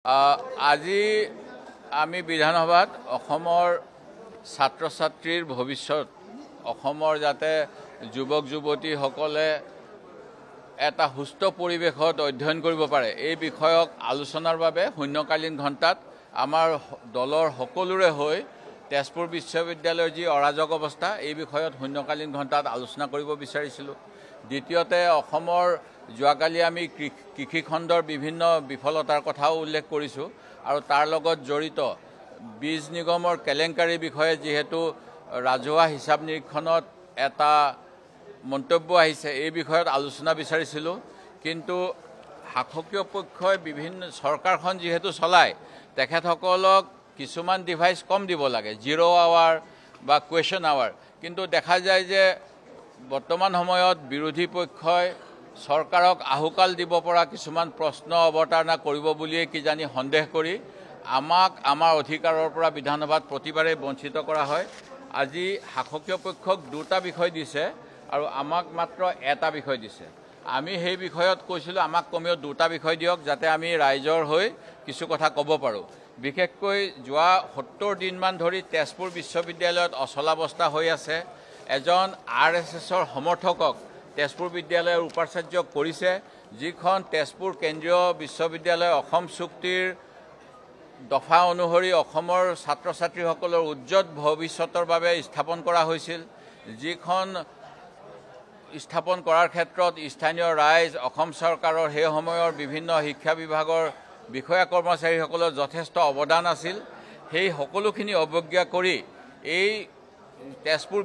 আজি আমি বিধানসভাত অসমৰ ছাত্ৰ ছাত্ৰীৰ ভৱিষ্যত অসমৰ যাতে যুৱক যুৱতীসকলে এটা সুস্থ পৰিৱেশত অধ্যয়ন কৰিব পাৰে এই বিষয়ক আলোচনাৰ বাবে শূন্যকালীন ঘণ্টাত আমাৰ দলৰ সকলোৰে হৈ তেজপুৰ বিশ্ববিদ্যালয়ৰ যি অৰাজক অৱস্থা এই বিষয়ত শূন্যকালীন ঘণ্টাত আলোচনা কৰিব বিচাৰিছিলোঁ। দ্বিতীয়তে অসমৰ যোৱাকালি আমি কৃষি খণ্ডৰ বিভিন্ন বিফলতাৰ কথাও উল্লেখ কৰিছোঁ আৰু তাৰ লগত জড়িত বীজ নিগমৰ কেলেংকাৰীৰ বিষয়ে যিহেতু ৰাজহুৱা হিচাপ নিৰীক্ষণত এটা মন্তব্য আহিছে এই বিষয়ত আলোচনা বিচাৰিছিলোঁ। কিন্তু শাসকীয় পক্ষই বিভিন্ন চৰকাৰখন যিহেতু চলায় তেখেতসকলক কিছুমান ডিভাইচ কম দিব লাগে, 0 আৱাৰ বা কুৱেশ্যন আৱাৰ। কিন্তু দেখা যায় যে বৰ্তমান সময়ত বিৰোধী পক্ষই চৰকাৰক আহুকাল দিব পৰা কিছুমান প্ৰশ্ন অৱতাৰণা কৰিব বুলিয়ে কিজানি সন্দেহ কৰি আমাক আমাৰ অধিকাৰৰ পৰা বিধানসভাত প্ৰতিবাৰে বঞ্চিত কৰা হয়। আজি শাসকীয় পক্ষক দুটা বিষয় দিছে আৰু আমাক মাত্ৰ এটা বিষয় দিছে। আমি সেই বিষয়ত কৈছিলোঁ আমাক কমেও দুটা বিষয় দিয়ক যাতে আমি ৰাইজৰ হৈ কিছু কথা ক'ব পাৰোঁ। বিশেষকৈ যোৱা 70 দিনমান ধৰি তেজপুৰ বিশ্ববিদ্যালয়ত অচলাৱস্থা হৈ আছে। এজন RSSৰ সমৰ্থকক তেজপুৰ বিদ্যালয়ৰ উপাচাৰ্য কৰিছে, যিখন তেজপুৰ কেন্দ্ৰীয় বিশ্ববিদ্যালয় অসম চুক্তিৰ দফা অনুসৰি অসমৰ ছাত্ৰ ছাত্ৰীসকলৰ উজ্জ্বল ভৱিষ্যতৰ বাবে স্থাপন কৰা হৈছিল। যিখন স্থাপন কৰাৰ ক্ষেত্ৰত স্থানীয় ৰাইজ, অসম চৰকাৰৰ সেই সময়ৰ বিভিন্ন শিক্ষা বিভাগৰ বিষয়া কৰ্মচাৰীসকলৰ যথেষ্ট অৱদান আছিল। সেই সকলোখিনি অৱজ্ঞা কৰি এই তেজপুৰ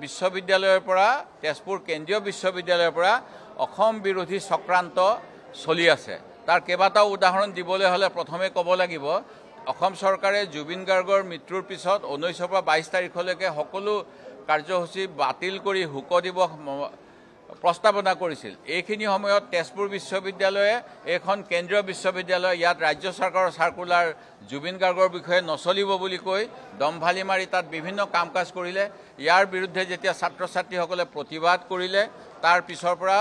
বিশ্ববিদ্যালয়ৰ পৰা তেজপুৰ কেন্দ্ৰীয় বিশ্ববিদ্যালয়ৰ পৰা অসম বিৰোধী চক্ৰান্ত চলি আছে। তাৰ কেইবাটাও উদাহৰণ দিবলৈ হ'লে প্ৰথমে ক'ব লাগিব অসম চৰকাৰে জুবিন গাৰ্গৰ মৃত্যুৰ পিছত 19 পৰা 22 তাৰিখলৈকে সকলো কাৰ্যসূচী বাতিল কৰি শোক দিৱস প্ৰস্তাৱনা কৰিছিল। এইখিনি সময়ত তেজপুৰ বিশ্ববিদ্যালয়ে এইখন কেন্দ্ৰীয় বিশ্ববিদ্যালয়, ইয়াত ৰাজ্য চৰকাৰৰ চাৰ্কুলাৰ জুবিন গাৰ্গৰ বিষয়ে নচলিব বুলি কৈ দমভালি মাৰি তাত বিভিন্ন কাম কাজ কৰিলে। ইয়াৰ বিৰুদ্ধে যেতিয়া ছাত্ৰ ছাত্ৰীসকলে প্ৰতিবাদ কৰিলে তাৰ পিছৰ পৰা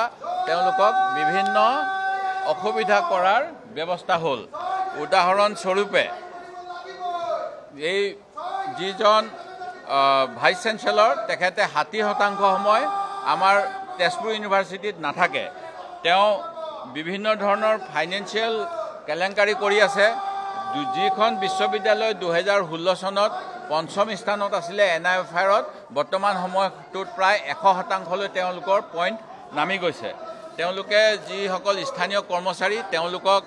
তেওঁলোকক বিভিন্ন অসুবিধা কৰাৰ ব্যৱস্থা হ'ল। উদাহৰণস্বৰূপে এই যিজন ভাইচ চেঞ্চেলৰ তেখেতে 60% সময় আমাৰ তেজপুৰ ইউনিভাৰ্চিটিত নাথাকে। তেওঁ বিভিন্ন ধৰণৰ ফাইনেন্সিয়েল কেলেংকাৰী কৰি আছে। যিখন বিশ্ববিদ্যালয় 2016 চনত 5ম স্থানত আছিলে NIFR-ত, বৰ্তমান সময়টোত প্ৰায় 100%লৈ তেওঁলোকৰ পইণ্ট নামি গৈছে। তেওঁলোকে যিসকল স্থানীয় কৰ্মচাৰী তেওঁলোকক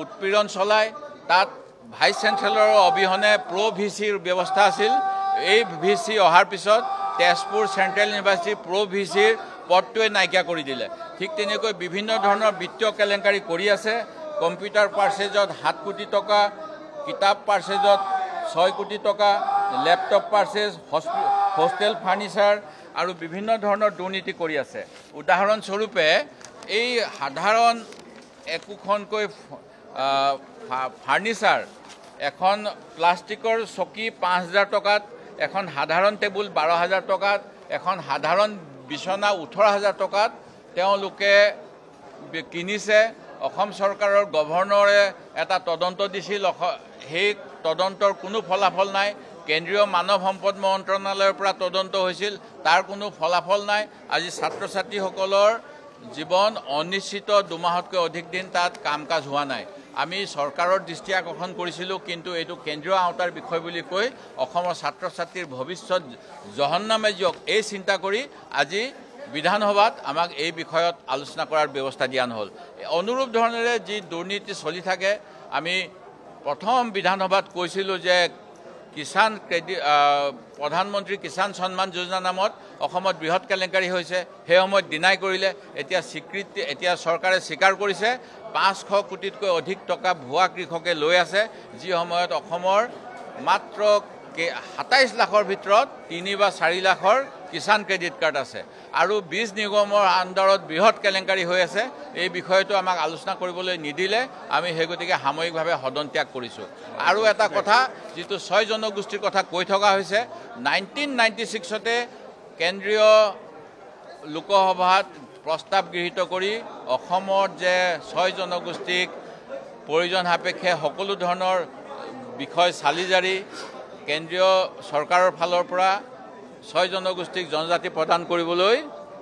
উৎপীড়ন চলায়। তাত ভাইচ চেঞ্চেলৰৰ অবিহনে VC-ৰ ব্যৱস্থা আছিল। এই VC অহাৰ পিছত তেজপুৰ চেণ্ট্ৰেল ইউনিভাৰ্চিটিৰ VC-ৰ পদটোৱে নাইকিয়া কৰি দিলে। ঠিক তেনেকৈ বিভিন্ন ধৰণৰ বিত্তীয় কেলেংকাৰী কৰি আছে। কম্পিউটাৰ পাৰ্চেজত 7 কোটি টকা, কিতাপ পাৰ্চেজত 6 কোটি টকা, লেপটপ পাৰ্চেজ, হোষ্টেল ফাৰ্নিচাৰ আৰু বিভিন্ন ধৰণৰ দুৰ্নীতি কৰি আছে। উদাহৰণস্বৰূপে এই সাধাৰণ একোখনকৈ ফাৰ্নিচাৰ, এখন প্লাষ্টিকৰ চকী 5,000 টকাত, এখন সাধাৰণ টেবুল 12,000 টকাত, এখন সাধাৰণ বিচনা 18,000 টকাত তেওঁলোকে কিনিছে। অসম চৰকাৰৰ গভৰ্ণৰে এটা তদন্ত দিছিল, সেই তদন্তৰ কোনো ফলাফল নাই। কেন্দ্ৰীয় মানৱ সম্পদ মন্ত্ৰণালয়ৰ পৰা তদন্ত হৈছিল, তাৰ কোনো ফলাফল নাই। আজি ছাত্ৰ ছাত্ৰীসকলৰ জীৱন অনিশ্চিত, 2 মাহতকৈ অধিক দিন তাত কাম কাজ হোৱা নাই। আমি চৰকাৰৰ দৃষ্টি আকৰ্ষণ কৰিছিলোঁ, কিন্তু এইটো কেন্দ্ৰীয় আওতাৰ বিষয় বুলি কৈ অসমৰ ছাত্ৰ ছাত্ৰীৰ ভৱিষ্যত জহন্নামে যাওক এই চিন্তা কৰি আজি বিধানসভাত আমাক এই বিষয়ত আলোচনা কৰাৰ ব্যৱস্থা দিয়া নহ'ল। অনুৰূপ ধৰণেৰে যি দুৰ্নীতি চলি থাকে, আমি প্ৰথম বিধানসভাত কৈছিলোঁ যে প্ৰধানমন্ত্ৰী কিষাণ সন্মান যোজনা নামত অসমত বৃহৎ কেলেংকাৰী হৈছে। সেই সময়ত ডিনাই কৰিলে। এতিয়া চৰকাৰে স্বীকাৰ কৰিছে 500 কোটিতকৈ অধিক টকা ভুৱা কৃষকে লৈ আছে, যি সময়ত অসমৰ মাত্ৰ 27 লাখৰ ভিতৰত 3 বা 4 লাখৰ কিষাণ ক্ৰেডিট কাৰ্ড আছে আৰু বীজ নিগমৰ আণ্ডাৰত বৃহৎ কেলেংকাৰী হৈ আছে। এই বিষয়টো আমাক আলোচনা কৰিবলৈ নিদিলে আমি সেই গতিকে সাময়িকভাৱে সদন ত্যাগ কৰিছোঁ। আৰু এটা কথা, যিটো 6 জনগোষ্ঠীৰ কথা কৈ থকা হৈছে, 1996তে কেন্দ্ৰীয় লোকসভাত প্ৰস্তাৱ গৃহীত কৰি অসমৰ যে 6 জনগোষ্ঠীক প্ৰয়োজন সাপেক্ষে সকলো ধৰণৰ বিষয় চালি জাৰি কেন্দ্ৰীয় চৰকাৰৰ ফালৰ পৰা 6 জনগোষ্ঠীক জনজাতি প্ৰদান কৰিবলৈ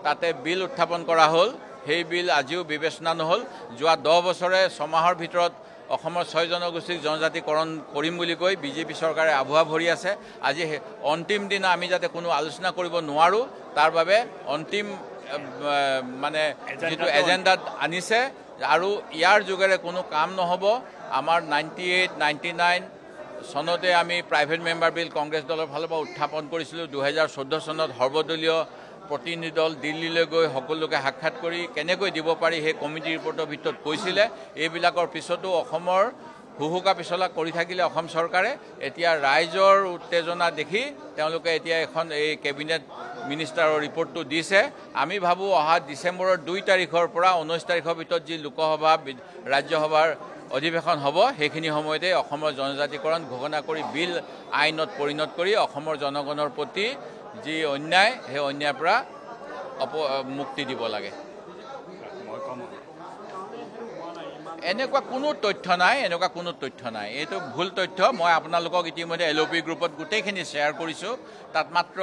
তাতে বিল উত্থাপন কৰা হ'ল। সেই বিল আজিও বিবেচনা নহ'ল। যোৱা 10 বছৰে 6 মাহৰ ভিতৰত অসমৰ 6 জনগোষ্ঠীক জনজাতিকৰণ কৰিম বুলি কৈ বিজেপি চৰকাৰে আভুৱা ভৰি আছে। আজি অন্তিম দিনা আমি যাতে কোনো আলোচনা কৰিব নোৱাৰোঁ তাৰ বাবে অন্তিম মানে যিটো এজেণ্ডাত আনিছে আৰু ইয়াৰ যোগেৰে কোনো কাম নহ'ব। আমাৰ 98, 99 চনতে আমি প্ৰাইভেট মেম্বাৰ বিল কংগ্ৰেছ দলৰ ফালৰ পৰা উত্থাপন কৰিছিলোঁ। 2014 চনত সৰ্বদলীয় প্ৰতিনিধি দল দিল্লীলৈ গৈ সকলোকে সাক্ষাৎ কৰি কেনেকৈ দিব পাৰি সেই কমিটি ৰিপৰ্টৰ ভিতৰত কৈছিলে। এইবিলাকৰ পিছতো অসমৰ হুহুকা পিছলা কৰি থাকিলে অসম চৰকাৰে। এতিয়া ৰাইজৰ উত্তেজনা দেখি তেওঁলোকে এতিয়া এখন এই কেবিনেট মিনিষ্টাৰৰ ৰিপৰ্টটো দিছে। আমি ভাবোঁ অহা ডিচেম্বৰৰ 2 তাৰিখৰ পৰা 19 তাৰিখৰ ভিতৰত যি লোকসভা ৰাজ্যসভাৰ অধিৱেশন হ'ব সেইখিনি সময়তে অসমৰ জনজাতিকৰণ ঘোষণা কৰি বিল আইনত পৰিণত কৰি অসমৰ জনগণৰ প্ৰতি যি অন্যায় সেই অন্যায়ৰ পৰা মুক্তি দিব লাগে। এনেকুৱা কোনো তথ্য নাই, এইটো ভুল তথ্য। মই আপোনালোকক ইতিমধ্যে LOP গ্ৰুপত গোটেইখিনি শ্বেয়াৰ কৰিছোঁ। তাত মাত্ৰ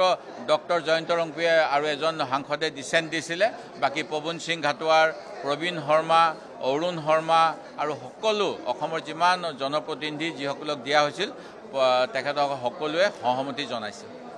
ডক্টৰ জয়ন্ত ৰংপুৰীয়া আৰু এজন সাংসদে ডিচেণ্ট দিছিলে। বাকী পৱন সিং ঘাটোৱাৰ, প্ৰবীণ শৰ্মা, অৰুণ শৰ্মা আৰু সকলো অসমৰ যিমান জনপ্ৰতিনিধি যিসকলক দিয়া হৈছিল তেখেতসকল সকলোৱে সহমতি জনাইছে।